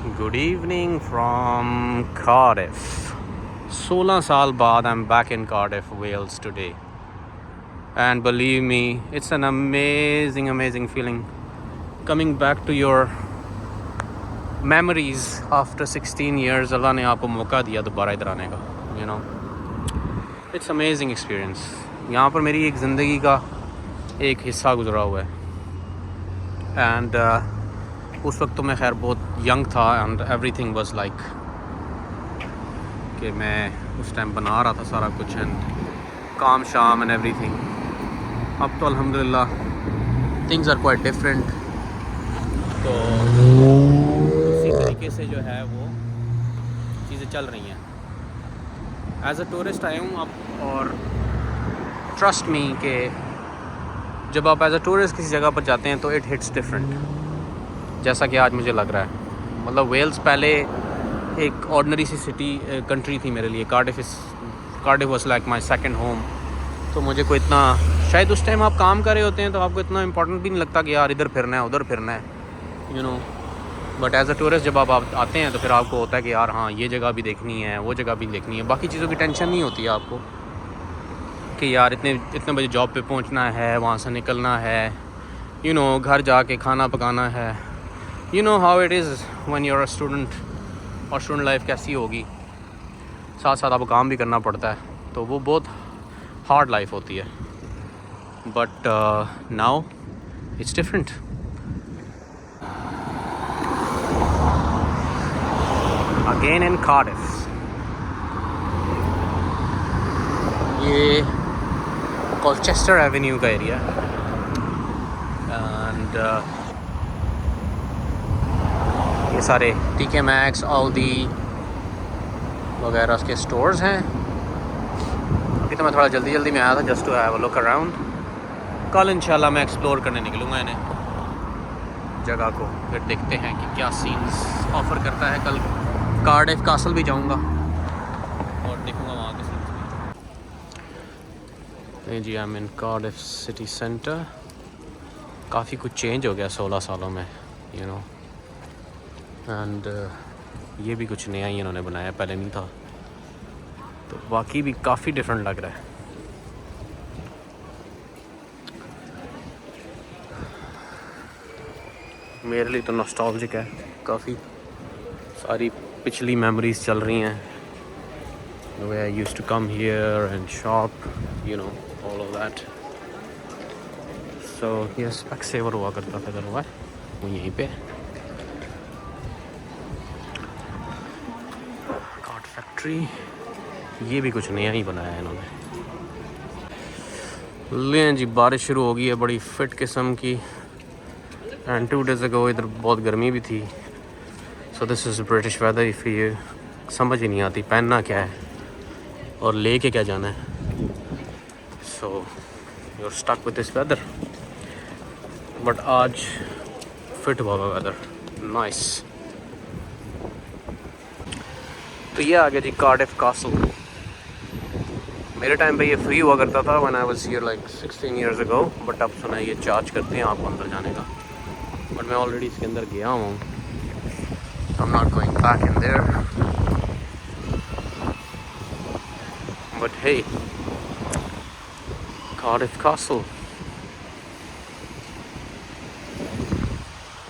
Good evening from Cardiff. 16 साल बाद I'm back in Cardiff, Wales today. And believe me, it's an amazing feeling coming back to your memories after 16 years. Allah ने आपको मौका दिया दोबारा इधर आने का, you know. It's amazing experience. यहाँ पर मेरी एक ज़िंदगी का एक हिस्सा गुजरा हुआ है. And उस वक्त तो मैं खैर बहुत यंग था एंड एवरीथिंग वाज लाइक कि मैं उस टाइम बना रहा था सारा कुछ एंड काम शाम एंड एवरीथिंग. अब तो अल्हम्दुलिल्लाह थिंग्स आर क्वाइट डिफरेंट. तो उसी तरीके से जो है वो चीज़ें चल रही हैं. एज अ टूरिस्ट आया हूँ अब, और ट्रस्ट मी कि जब आप एज अ टूरिस्ट किसी जगह पर जाते हैं तो इट हिट्स डिफरेंट, जैसा कि आज मुझे लग रहा है. मतलब वेल्स पहले एक ऑर्डिनरी सी सिटी कंट्री थी मेरे लिए. Cardiff was like my second home. तो मुझे कोई इतना, शायद उस टाइम आप काम कर रहे होते हैं तो आपको इतना इंपॉर्टेंट भी नहीं लगता कि यार इधर फिरना है उधर फिरना है, you know. But as a tourist जब आप आते हैं तो फिर आपको होता है कि यार हाँ ये जगह भी देखनी है, वो जगह भी देखनी है. बाकी चीज़ों की टेंशन नहीं होती है आपको कि यार इतने बजे जॉब पे पहुंचना है, वहाँ से निकलना है, यू नो, घर जाके खाना पकाना है. You know how it is when you're a student, और स्टूडेंट लाइफ कैसी होगी, साथ साथ आपको काम भी करना पड़ता है, तो वो बहुत हार्ड लाइफ होती है. But now it's different. Again in Cardiff. ये कॉलचेस्टर एवेन्यू का एरिया एंड ये सारे TK Maxx, Aldi वगैरह के स्टोर्स हैं. अभी तो मैं थोड़ा जल्दी में आया था just to have a look around. कल इंशाल्लाह मैं एक्सप्लोर करने निकलूँगा इन्हें जगह को, फिर देखते हैं कि क्या सीन्स ऑफ़र करता है. कल कार्डिफ कासल भी जाऊँगा और देखूँगा वहाँ के सीन्स भी. जी, I am in Cardiff city centre. काफ़ी कुछ चेंज हो गया 16 सालों में, यू नो. एंड ये भी कुछ नया ही इन्होंने बनाया, पहले नहीं था. तो बाकी भी काफ़ी डिफरेंट लग रहा है. मेरे लिए तो नॉस्टैल्जिक है काफ़ी. सारी पिछली मेमोरीज चल रही हैं. The way I used to come here and shop, you know, all of that. So yes, Specsavers हुआ करता था घर हुआ वो यहीं पे. ये भी कुछ नया ही बनाया है इन्होंने. लें जी, बारिश शुरू हो गई है बड़ी फिट किस्म की. एंड 2 days अगो इधर बहुत गर्मी भी थी. So this is British weather. If ये समझ ही नहीं आती पहनना क्या है और लेके क्या जाना है. So you are stuck with this weather. But आज फिट हुआ वेदर, नाइस. तो ये आ गया जी कार्डिफ कासल. मेरे टाइम पे ये फ्री हुआ करता था when I was here like 16 years ago. But अब सुना ये चार्ज करते हैं आपको अंदर जाने का. बट मैं ऑलरेडी इसके अंदर गया हूँ. I am not going back in there. But hey, Cardiff Castle.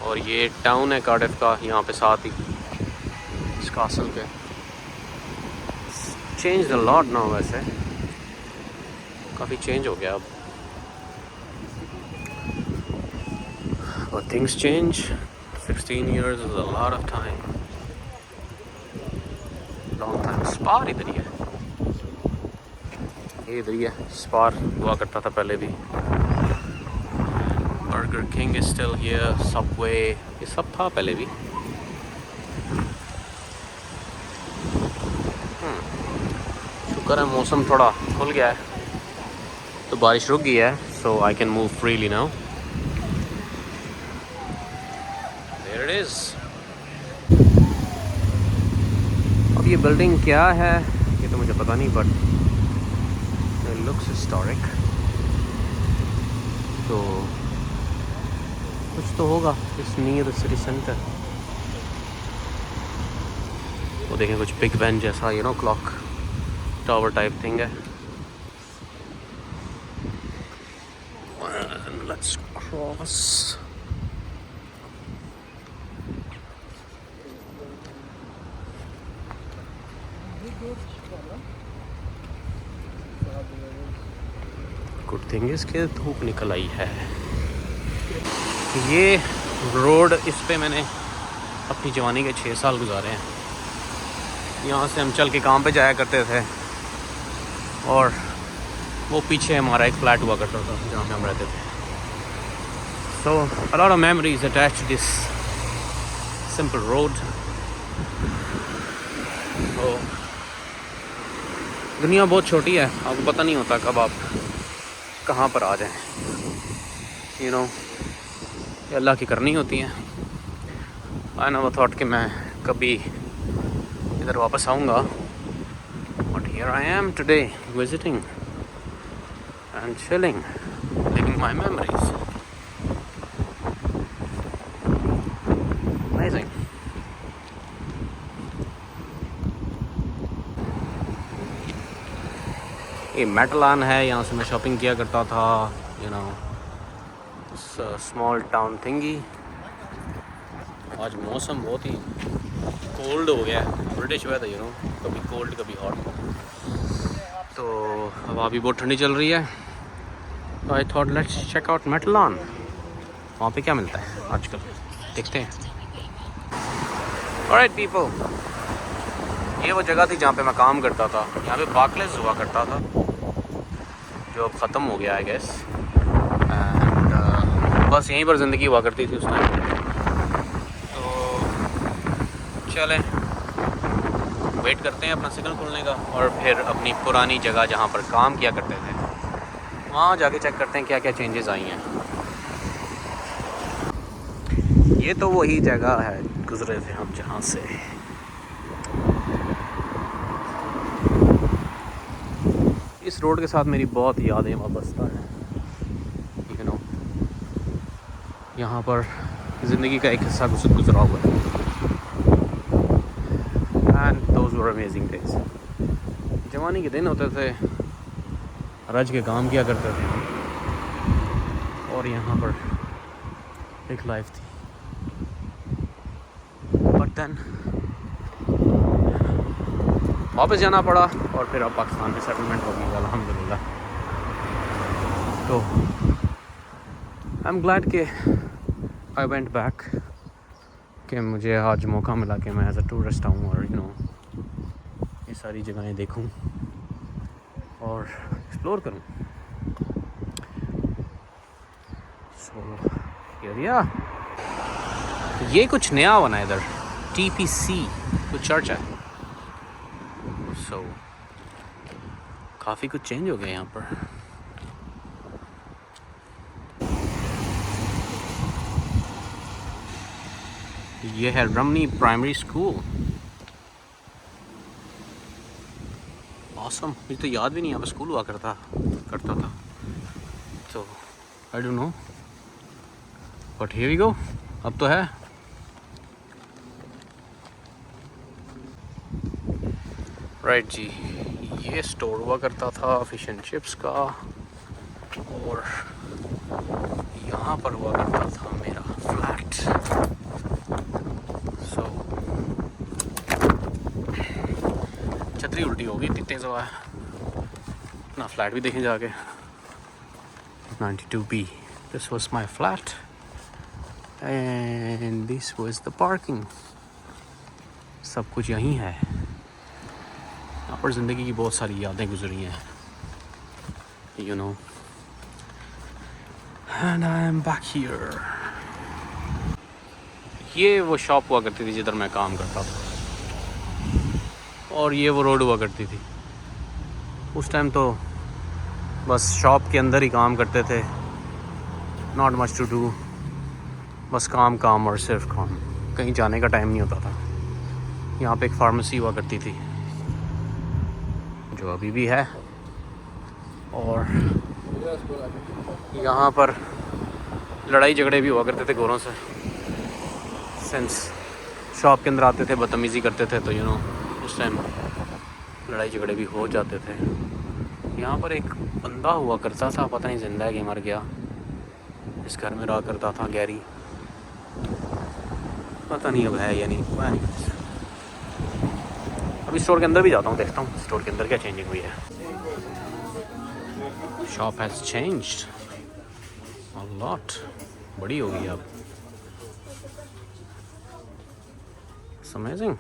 और ये टाउन है कार्डिफ का, यहाँ पे साथ ही इस कासल के. Change a lot now. वैसे काफ़ी चेंज हो गया अब. But things change. 16 years is a lot of time. Long time. Spar इधर ही है. ये इधर ही है. स्पार हुआ करता था पहले भी. Burger King is still here. Subway, ये सब था पहले भी. शुक्र है मौसम थोड़ा खुल गया है तो बारिश रुक गई है. So I can move freely now. There it is. अब ये बिल्डिंग क्या है ये तो मुझे पता नहीं, बट इट लुक्स हिस्टोरिक. तो कुछ तो होगा. It's near the city centre. वो देखें कुछ बिग बैन जैसा क्लॉक टावर टाइप थिंग है। Let's cross. गुड थिंग इसके धूप निकल आई है। ये रोड, इस पे मैंने अपनी जवानी के 6 साल गुजारे हैं। यहाँ से हम चल के काम पे जाया करते थे और वो पीछे हमारा एक फ्लैट हुआ करता था जहाँ पे हम रहते थे। So a lot of memories attached to this simple road. तो दुनिया बहुत छोटी है, आपको पता नहीं होता कब आप कहाँ पर आ जाएं। ये अल्लाह की करनी होती हैं। आई नेवर थॉट कि मैं कभी इधर वापस आऊँगा, but here I am today visiting and chilling, living my memories. Amazing. ये मेटलान है, यहाँ से मैं शॉपिंग किया करता था। Small town thingy. आज मौसम बहुत ही कोल्ड हो गया है, ब्रिटिश वेदर कभी कोल्ड कभी हॉट। तो हवा भी बहुत ठंडी चल रही है। तो I thought let's check out Matalan. वहाँ पे क्या मिलता है आजकल, देखते हैं। ऑलराइट पीपल, ये वो जगह थी जहाँ पे मैं काम करता था। यहाँ पे बार्कलेज हुआ करता था, जो अब ख़त्म हो गया आई गेस। एंड बस यहीं पर ज़िंदगी हुआ करती थी उस टाइम। तो चलें, वेट करते हैं अपना सिग्नल खुलने का और फिर अपनी पुरानी जगह जहाँ पर काम किया करते थे वहाँ जाके चेक करते हैं क्या क्या चेंजेस आई हैं। ये तो वही जगह है गुजरे थे हम जहाँ से। इस रोड के साथ मेरी बहुत यादें वाबस्ता हैं। यहाँ पर ज़िंदगी का एक हिस्सा गुजरा हुआ है। And those were amazing days. जवानी के दिन होते थे, रज के काम किया करते थे और यहाँ पर एक लाइफ थी। बट देन वापस जाना पड़ा और फिर अब पाकिस्तान में सेटलमेंट हो गई अल्हम्दुलिल्लाह। तो आई एम ग्लैड कि आई वेंट बैक, कि मुझे आज मौका मिला कि मैं एज अ टूरिस्ट आऊँ और ये सारी जगहें देखूँ और एक्सप्लोर करूँ। सो एरिया ये कुछ नया बना है इधर, TPC कुछ चर्च है। सो काफ़ी कुछ चेंज हो गया यहाँ पर। ये है रमनी प्राइमरी स्कूल। ऑसम, मुझे तो याद भी नहीं यहाँ पर स्कूल हुआ करता था। तो I don't know, but here we go, अब तो है। राइट जी, ये स्टोर हुआ करता था फिश एंड चिप्स का और यहाँ पर हुआ करता था मेरा फ्लैट। सो छतरी उल्टी होगी, इतनी तेज़ हवा है। अपना फ्लैट भी देखें जाके, 92B। This was my flat and this was the parking. सब कुछ यहीं है। यहाँ पर ज़िंदगी की बहुत सारी यादें गुजरी हैं, and I am back here. ये वो शॉप हुआ करती थी जिधर मैं काम करता था और ये वो रोड हुआ करती थी। उस टाइम तो बस शॉप के अंदर ही काम करते थे, नॉट मच टू डू, बस काम और सिर्फ काम, कहीं जाने का टाइम नहीं होता था। यहाँ पे एक फार्मेसी हुआ करती थी जो अभी भी है और यहाँ पर लड़ाई झगड़े भी हुआ करते थे गोरों से। सिंस शॉप के अंदर आते थे, बदतमीज़ी करते थे, तो उस टाइम लड़ाई झगड़े भी हो जाते थे। यहाँ पर एक बंदा हुआ करता था, पता नहीं जिंदा है कि मर गया, इस घर में रहा करता था गैरी, पता नहीं अब है या नहीं। अभी स्टोर के अंदर भी जाता हूँ, देखता हूँ स्टोर के अंदर क्या चेंजिंग हुई है। Shop has changed a lot, बड़ी हो गई अब, इट्स अमेजिंग।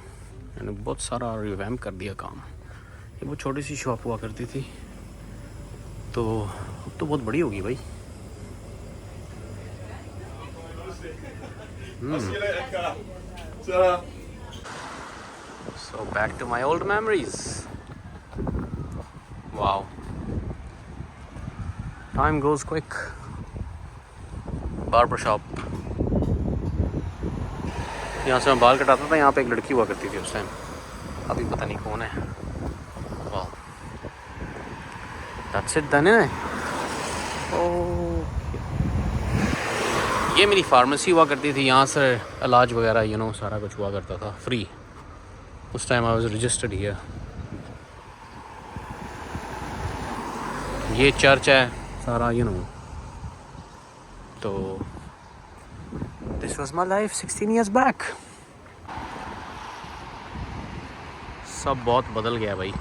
मैंने बहुत सारा रिवैम्प कर दिया काम। ये बहुत छोटी सी शॉप हुआ करती थी, तो अब तो बहुत बड़ी होगी भाई। So back to my old memories. Wow. Time goes quick. Barber shop. यहाँ से मैं बाल कटाता था, यहाँ पे एक लड़की हुआ करती थी उस टाइम, अभी पता नहीं कौन है। वाह, that's it done है। ये मेरी फार्मेसी हुआ करती थी, यहाँ से इलाज वगैरह सारा कुछ हुआ करता था फ्री। उस time I was registered here. ये चर्च है सारा तो this was my life 16 years back. सब बहुत बदल गया भाई,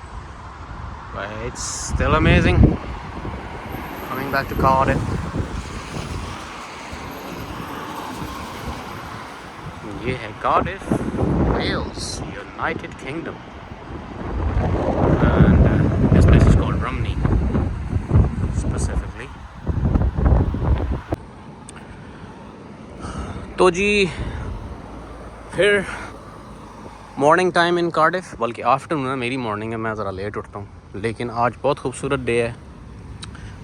but it's still amazing coming back to Cardiff। ये है Cardiff, Wales, United Kingdom, and this place is called Rumney specifically। तो जी फिर मॉर्निंग टाइम इन कार्डिफ, बल्कि आफ्टरनून है, मेरी मॉर्निंग है, मैं ज़रा लेट उठता हूँ। लेकिन आज बहुत खूबसूरत डे है,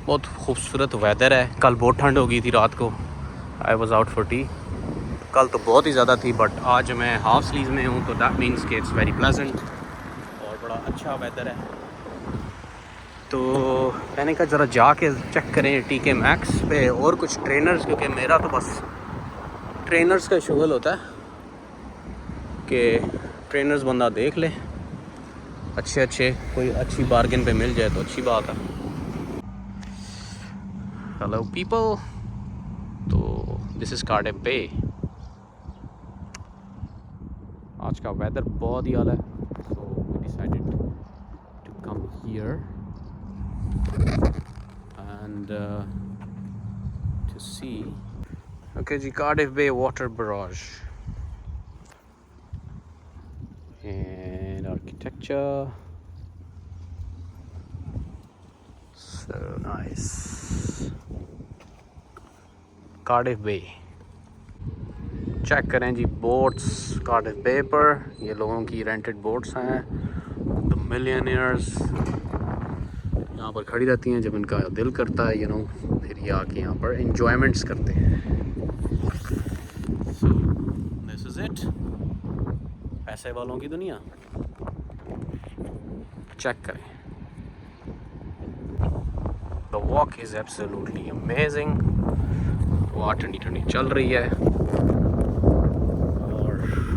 बहुत खूबसूरत वेदर है। कल बहुत ठंड हो गई थी रात को, I was out for T. कल तो बहुत ही ज़्यादा थी, बट आज मैं हाफ स्लीव में हूँ, तो दैट मीन्स कि इट्स वेरी प्लेजेंट और बड़ा अच्छा वेदर है। तो मैंने कहा ज़रा जाके चेक करें टीके मैक्स पे और कुछ ट्रेनर्स, क्योंकि मेरा तो बस ट्रेनर्स का शुगल होता है कि ट्रेनर्स बंदा देख ले, अच्छे कोई अच्छी बार्गेन पे मिल जाए तो अच्छी बात है। हेलो पीपल, तो दिस इज़ कार्डिफ बे। आज का वेदर बहुत ही आला है, so we decided to come here and to see. Okay जी, Cardiff Bay water barrage and architecture, so nice। Cardiff Bay check करें जी, बोट्स कार्डिफ बे पर, ये लोगों की रेंटेड बोट्स हैं। द मिलियनियर्स यहाँ पर खड़ी रहती हैं जब इनका दिल करता है, फिर ये आके यहाँ पर एंजॉयमेंट्स करते हैं। सो दिस इज़ इट, पैसे वालों की दुनिया। चेक करें, the walk is absolutely amazing. वहाँ ठंडी ठंडी चल रही है और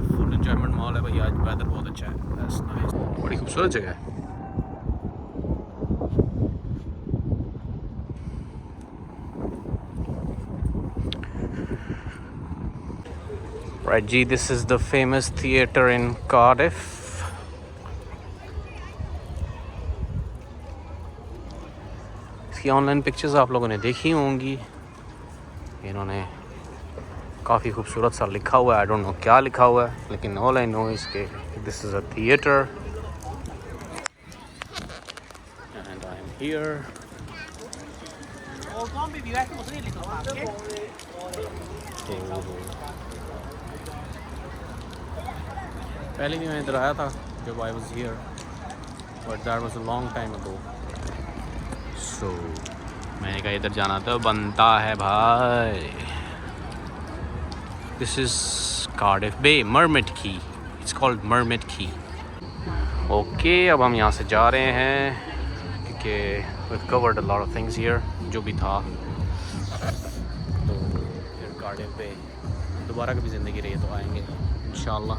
फुल एंजॉयमेंट माहौल है भाई। आज वेदर बहुत अच्छा है, दैट्स नाइस, बड़ी खूबसूरत जगह है। Right जी, this is the famous theatre in Cardiff। इसकी ऑनलाइन पिक्चर्स आप लोगों ने देखी होंगी, इन्होंने काफ़ी खूबसूरत सा लिखा हुआ है, आई डोंट नो क्या लिखा हुआ है, लेकिन ऑल आई नो इज़ के this is a theatre and I am here. पहले भी मैं इधर आया था जब I was here, but that was a long time ago. So मैंने कहा इधर जाना तो बनता है भाई। This is Cardiff Bay, Mermaid Quay, it's called मरमिट की। ओके, अब हम यहाँ से जा रहे हैं क्योंकि we covered a lot of things here, जो भी था। तो फिर कार्डिफ बे दोबारा कभी ज़िंदगी रही तो आएंगे इंशाल्लाह।